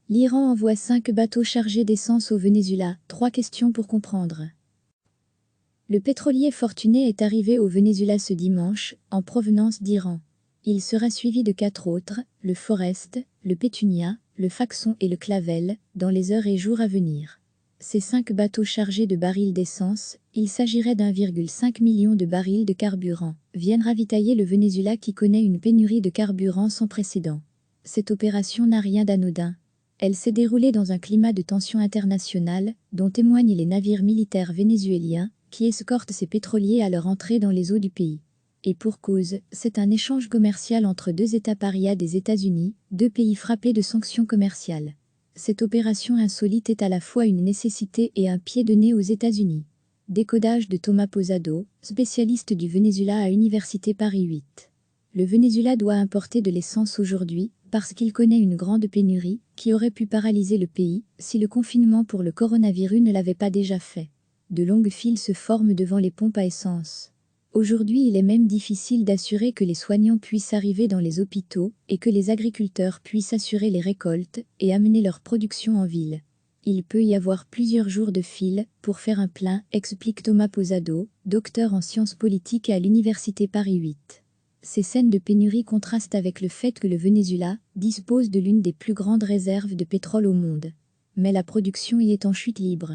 L'Iran envoie 5 bateaux chargés d'essence au Venezuela. 3 questions pour comprendre. Le pétrolier Fortuné est arrivé au Venezuela ce dimanche, en provenance d'Iran. Il sera suivi de 4 autres, le Forest, le Pétunia, le Faxon et le Clavel, dans les heures et jours à venir. Ces 5 bateaux chargés de barils d'essence, il s'agirait d'1,5 million de barils de carburant, viennent ravitailler le Venezuela qui connaît une pénurie de carburant sans précédent. Cette opération n'a rien d'anodin. Elle s'est déroulée dans un climat de tension internationale, dont témoignent les navires militaires vénézuéliens, qui escortent ces pétroliers à leur entrée dans les eaux du pays. Et pour cause, c'est un échange commercial entre 2 États parias des États-Unis, 2 pays frappés de sanctions commerciales. Cette opération insolite est à la fois une nécessité et un pied de nez aux États-Unis. Décodage de Thomas Posado, spécialiste du Venezuela à Université Paris 8. Le Venezuela doit importer de l'essence aujourd'hui, parce qu'il connaît une grande pénurie, qui aurait pu paralyser le pays, si le confinement pour le coronavirus ne l'avait pas déjà fait. De longues files se forment devant les pompes à essence. Aujourd'hui, il est même difficile d'assurer que les soignants puissent arriver dans les hôpitaux et que les agriculteurs puissent assurer les récoltes et amener leur production en ville. Il peut y avoir plusieurs jours de file pour faire un plein, explique Thomas Posado, docteur en sciences politiques à l'Université Paris 8. Ces scènes de pénurie contrastent avec le fait que le Venezuela dispose de l'une des plus grandes réserves de pétrole au monde. Mais la production y est en chute libre.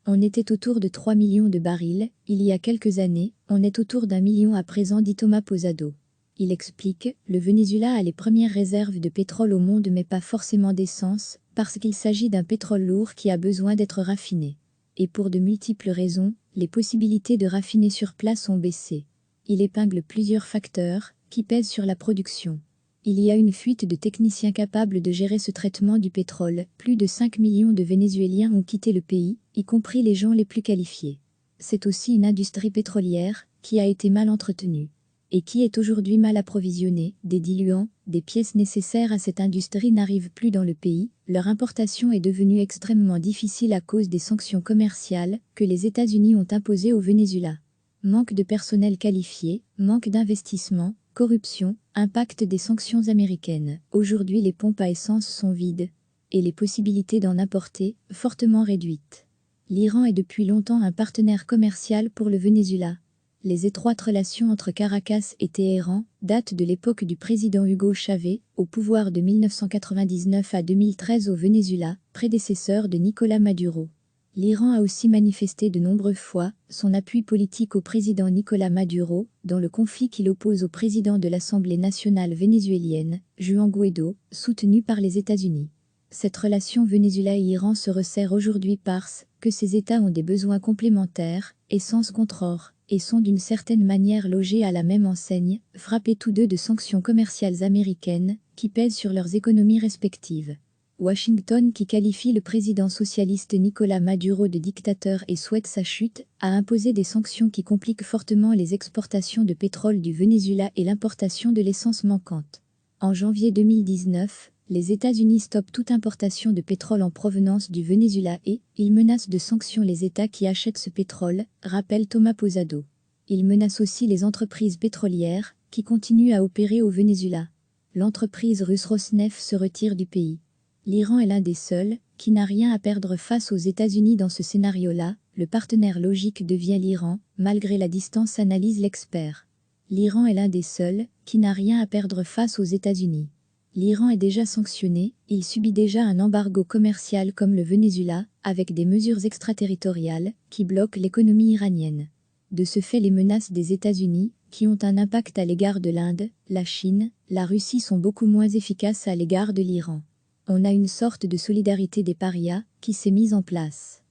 On était autour de 3 millions de barils, il y a quelques années, on est autour d'1 million à présent, dit Thomas Posado. Il explique, le Venezuela a les premières réserves de pétrole au monde mais pas forcément d'essence, parce qu'il s'agit d'un pétrole lourd qui a besoin d'être raffiné. Et pour de multiples raisons, les possibilités de raffiner sur place ont baissé. Il épingle plusieurs facteurs qui pèsent sur la production. Il y a une fuite de techniciens capables de gérer ce traitement du pétrole. Plus de 5 millions de Vénézuéliens ont quitté le pays, y compris les gens les plus qualifiés. C'est aussi une industrie pétrolière qui a été mal entretenue et qui est aujourd'hui mal approvisionnée. Des diluants, des pièces nécessaires à cette industrie n'arrivent plus dans le pays. Leur importation est devenue extrêmement difficile à cause des sanctions commerciales que les États-Unis ont imposées au Venezuela. Manque de personnel qualifié, manque d'investissement, corruption, impact des sanctions américaines. Aujourd'hui, les pompes à essence sont vides et les possibilités d'en importer fortement réduites. L'Iran est depuis longtemps un partenaire commercial pour le Venezuela. Les étroites relations entre Caracas et Téhéran datent de l'époque du président Hugo Chavez, au pouvoir de 1999 à 2013 au Venezuela, prédécesseur de Nicolás Maduro. L'Iran a aussi manifesté de nombreuses fois son appui politique au président Nicolás Maduro, dans le conflit qu'il oppose au président de l'Assemblée nationale vénézuélienne, Juan Guaidó, soutenu par les États-Unis. Cette relation Venezuela-Iran se resserre aujourd'hui parce que ces États ont des besoins complémentaires, essence contre or, et sont d'une certaine manière logés à la même enseigne, frappés tous deux de sanctions commerciales américaines qui pèsent sur leurs économies respectives. Washington, qui qualifie le président socialiste Nicolás Maduro de dictateur et souhaite sa chute, a imposé des sanctions qui compliquent fortement les exportations de pétrole du Venezuela et l'importation de l'essence manquante. En janvier 2019, les États-Unis stoppent toute importation de pétrole en provenance du Venezuela et ils menacent de sanctions les États qui achètent ce pétrole, rappelle Thomas Posado. Ils menacent aussi les entreprises pétrolières qui continuent à opérer au Venezuela. L'entreprise russe Rosneft se retire du pays. L'Iran est l'un des seuls qui n'a rien à perdre face aux États-Unis dans ce scénario-là. Le partenaire logique devient l'Iran, malgré la distance, analyse l'expert. L'Iran est l'un des seuls qui n'a rien à perdre face aux États-Unis. L'Iran est déjà sanctionné, il subit déjà un embargo commercial comme le Venezuela, avec des mesures extraterritoriales qui bloquent l'économie iranienne. De ce fait, les menaces des États-Unis, qui ont un impact à l'égard de l'Inde, la Chine, la Russie sont beaucoup moins efficaces à l'égard de l'Iran. On a une sorte de solidarité des parias qui s'est mise en place.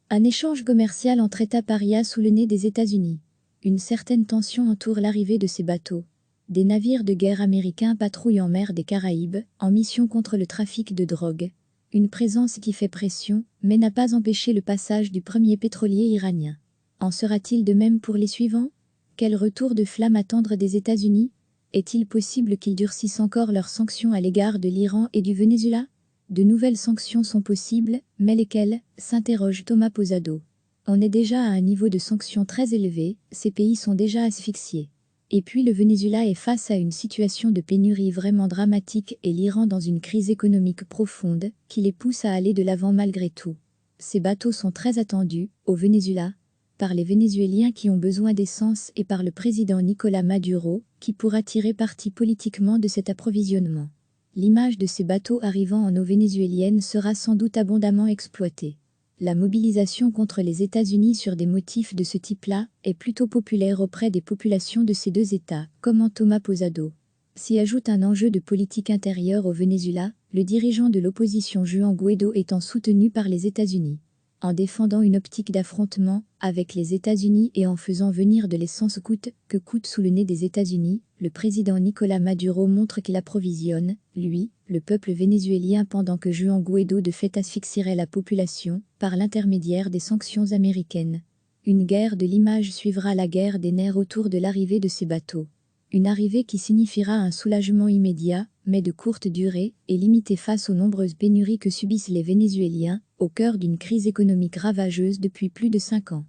Un échange commercial entre États parias sous le nez des États-Unis. Une certaine tension entoure l'arrivée de ces bateaux. Des navires de guerre américains patrouillent en mer des Caraïbes, en mission contre le trafic de drogue. Une présence qui fait pression, mais n'a pas empêché le passage du premier pétrolier iranien. En sera-t-il de même pour les suivants? Quel retour de flamme attendre des États-Unis? Est-il possible qu'ils durcissent encore leurs sanctions à l'égard de l'Iran et du Venezuela? De nouvelles sanctions sont possibles, mais lesquelles? S'interroge Thomas Posado. On est déjà à un niveau de sanctions très élevé, ces pays sont déjà asphyxiés. Et puis le Venezuela est face à une situation de pénurie vraiment dramatique et l'Iran dans une crise économique profonde qui les pousse à aller de l'avant malgré tout. Ces bateaux sont très attendus, au Venezuela, par les Vénézuéliens qui ont besoin d'essence et par le président Nicolás Maduro, qui pourra tirer parti politiquement de cet approvisionnement. L'image de ces bateaux arrivant en eau vénézuélienne sera sans doute abondamment exploitée. La mobilisation contre les États-Unis sur des motifs de ce type-là est plutôt populaire auprès des populations de ces deux États, commente Thomas Posado. S'y ajoute un enjeu de politique intérieure au Venezuela, le dirigeant de l'opposition Juan Guaidó étant soutenu par les États-Unis. En défendant une optique d'affrontement avec les États-Unis et en faisant venir de l'essence coûte que coûte sous le nez des États-Unis, le président Nicolás Maduro montre qu'il approvisionne, lui, le peuple vénézuélien pendant que Juan Guaidó de fait asphyxierait la population par l'intermédiaire des sanctions américaines. Une guerre de l'image suivra la guerre des nerfs autour de l'arrivée de ces bateaux. Une arrivée qui signifiera un soulagement immédiat, mais de courte durée, et limité face aux nombreuses pénuries que subissent les Vénézuéliens, au cœur d'une crise économique ravageuse depuis plus de 5 ans.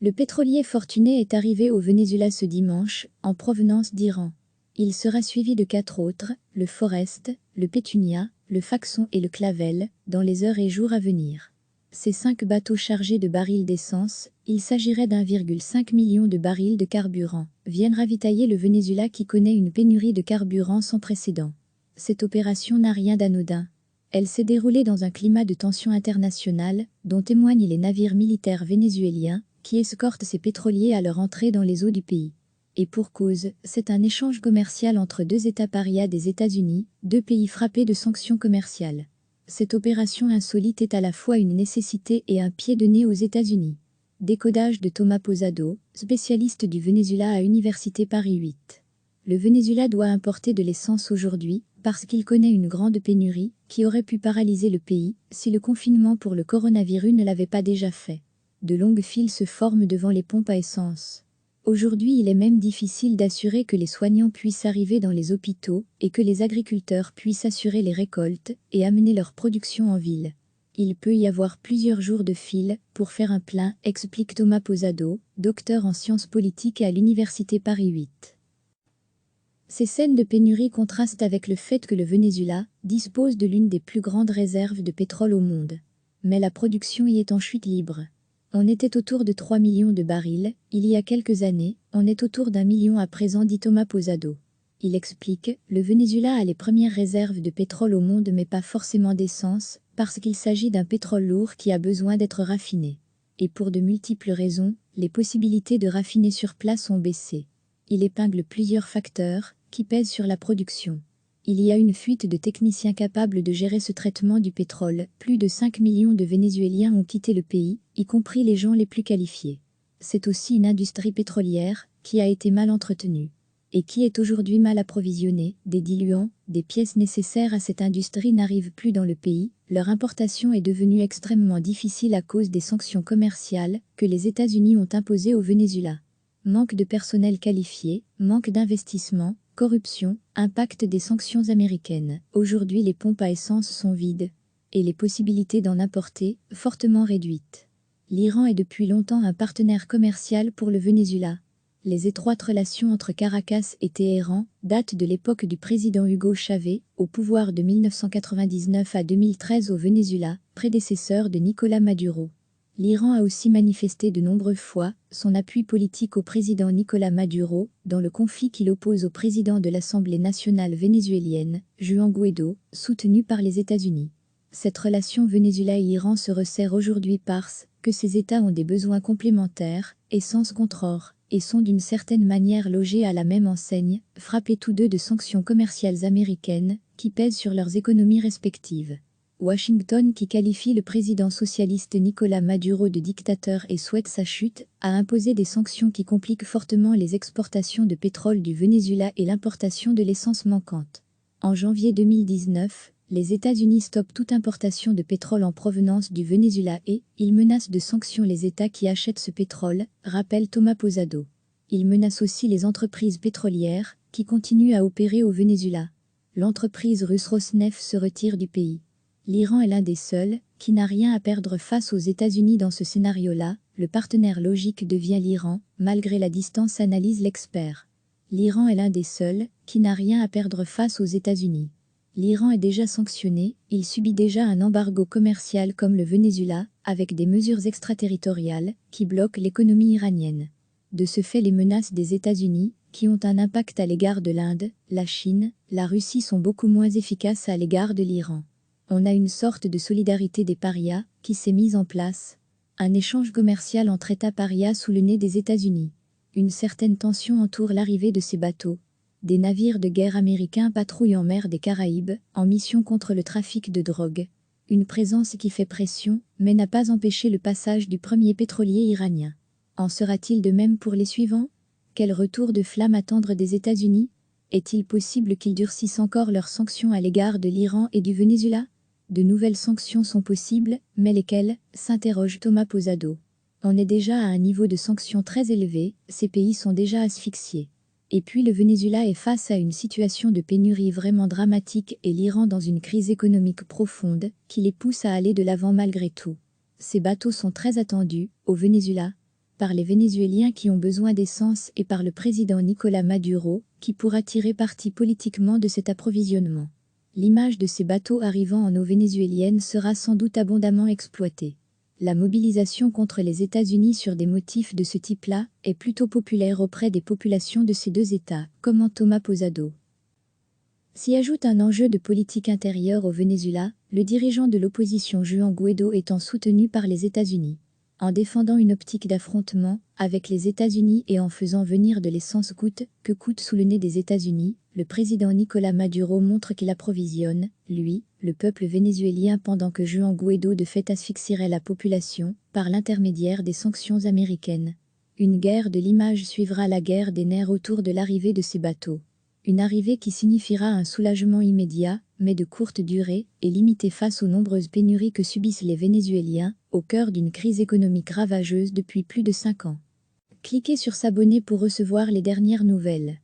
Le pétrolier Fortuné est arrivé au Venezuela ce dimanche, en provenance d'Iran. Il sera suivi de 4 autres, le Forest, le Pétunia, le Faxon et le Clavel, dans les heures et jours à venir. Ces 5 bateaux chargés de barils d'essence, il s'agirait d'1,5 million de barils de carburant, viennent ravitailler le Venezuela qui connaît une pénurie de carburant sans précédent. Cette opération n'a rien d'anodin. Elle s'est déroulée dans un climat de tension internationale, dont témoignent les navires militaires vénézuéliens, qui escortent ces pétroliers à leur entrée dans les eaux du pays. Et pour cause, c'est un échange commercial entre deux États parias des États-Unis, deux pays frappés de sanctions commerciales. Cette opération insolite est à la fois une nécessité et un pied de nez aux États-Unis. Décodage de Thomas Posado, spécialiste du Venezuela à Université Paris 8. Le Venezuela doit importer de l'essence aujourd'hui, parce qu'il connaît une grande pénurie, qui aurait pu paralyser le pays, si le confinement pour le coronavirus ne l'avait pas déjà fait. De longues files se forment devant les pompes à essence. Aujourd'hui, il est même difficile d'assurer que les soignants puissent arriver dans les hôpitaux et que les agriculteurs puissent assurer les récoltes et amener leur production en ville. Il peut y avoir plusieurs jours de file pour faire un plein, explique Thomas Posado, docteur en sciences politiques à l'Université Paris 8. Ces scènes de pénurie contrastent avec le fait que le Venezuela dispose de l'une des plus grandes réserves de pétrole au monde. Mais la production y est en chute libre. On était autour de 3 millions de barils, il y a quelques années, on est autour d'1 million à présent, dit Thomas Posado. Il explique, le Venezuela a les premières réserves de pétrole au monde mais pas forcément d'essence, parce qu'il s'agit d'un pétrole lourd qui a besoin d'être raffiné. Et pour de multiples raisons, les possibilités de raffiner sur place ont baissé. Il épingle plusieurs facteurs qui pèsent sur la production. Il y a une fuite de techniciens capables de gérer ce traitement du pétrole. Plus de 5 millions de Vénézuéliens ont quitté le pays, y compris les gens les plus qualifiés. C'est aussi une industrie pétrolière qui a été mal entretenue et qui est aujourd'hui mal approvisionnée. Des diluants, des pièces nécessaires à cette industrie n'arrivent plus dans le pays. Leur importation est devenue extrêmement difficile à cause des sanctions commerciales que les États-Unis ont imposées au Venezuela. Manque de personnel qualifié, manque d'investissement, corruption, impact des sanctions américaines. Aujourd'hui, les pompes à essence sont vides et les possibilités d'en importer fortement réduites. L'Iran est depuis longtemps un partenaire commercial pour le Venezuela. Les étroites relations entre Caracas et Téhéran datent de l'époque du président Hugo Chavez, au pouvoir de 1999 à 2013 au Venezuela, prédécesseur de Nicolás Maduro. L'Iran a aussi manifesté de nombreuses fois son appui politique au président Nicolás Maduro dans le conflit qu'il oppose au président de l'Assemblée nationale vénézuélienne, Juan Guaidó, soutenu par les États-Unis. Cette relation Venezuela-Iran se resserre aujourd'hui parce que ces États ont des besoins complémentaires, essence contre or, et sont d'une certaine manière logés à la même enseigne, frappés tous deux de sanctions commerciales américaines qui pèsent sur leurs économies respectives. Washington, qui qualifie le président socialiste Nicolás Maduro de dictateur et souhaite sa chute, a imposé des sanctions qui compliquent fortement les exportations de pétrole du Venezuela et l'importation de l'essence manquante. En janvier 2019, les États-Unis stoppent toute importation de pétrole en provenance du Venezuela et ils menacent de sanctions les États qui achètent ce pétrole, rappelle Thomas Posado. Ils menacent aussi les entreprises pétrolières qui continuent à opérer au Venezuela. L'entreprise russe Rosneft se retire du pays. L'Iran est l'un des seuls qui n'a rien à perdre face aux États-Unis dans ce scénario-là. Le partenaire logique devient l'Iran, malgré la distance, analyse l'expert. L'Iran est l'un des seuls qui n'a rien à perdre face aux États-Unis. L'Iran est déjà sanctionné, il subit déjà un embargo commercial comme le Venezuela, avec des mesures extraterritoriales qui bloquent l'économie iranienne. De ce fait, les menaces des États-Unis, qui ont un impact à l'égard de l'Inde, la Chine, la Russie, sont beaucoup moins efficaces à l'égard de l'Iran. On a une sorte de solidarité des parias qui s'est mise en place. Un échange commercial entre États parias sous le nez des États-Unis. Une certaine tension entoure l'arrivée de ces bateaux. Des navires de guerre américains patrouillent en mer des Caraïbes, en mission contre le trafic de drogue. Une présence qui fait pression, mais n'a pas empêché le passage du premier pétrolier iranien. En sera-t-il de même pour les suivants? Quel retour de flamme attendre des États-Unis? Est-il possible qu'ils durcissent encore leurs sanctions à l'égard de l'Iran et du Venezuela? De nouvelles sanctions sont possibles, mais lesquelles? S'interroge Thomas Posado. On est déjà à un niveau de sanctions très élevé, ces pays sont déjà asphyxiés. Et puis le Venezuela est face à une situation de pénurie vraiment dramatique et l'Iran dans une crise économique profonde qui les pousse à aller de l'avant malgré tout. Ces bateaux sont très attendus, au Venezuela, par les Vénézuéliens qui ont besoin d'essence et par le président Nicolás Maduro, qui pourra tirer parti politiquement de cet approvisionnement. L'image de ces bateaux arrivant en eau vénézuélienne sera sans doute abondamment exploitée. La mobilisation contre les États-Unis sur des motifs de ce type-là est plutôt populaire auprès des populations de ces deux États, commente Thomas Posado. S'y ajoute un enjeu de politique intérieure au Venezuela, le dirigeant de l'opposition Juan Guaidó étant soutenu par les États-Unis. En défendant une optique d'affrontement avec les États-Unis et en faisant venir de l'essence coûte que coûte sous le nez des États-Unis, le président Nicolás Maduro montre qu'il approvisionne, lui, le peuple vénézuélien pendant que Juan Guaidó de fait asphyxierait la population par l'intermédiaire des sanctions américaines. Une guerre de l'image suivra la guerre des nerfs autour de l'arrivée de ces bateaux. Une arrivée qui signifiera un soulagement immédiat, mais de courte durée, et limité face aux nombreuses pénuries que subissent les Vénézuéliens, au cœur d'une crise économique ravageuse depuis plus de 5 ans. Cliquez sur s'abonner pour recevoir les dernières nouvelles.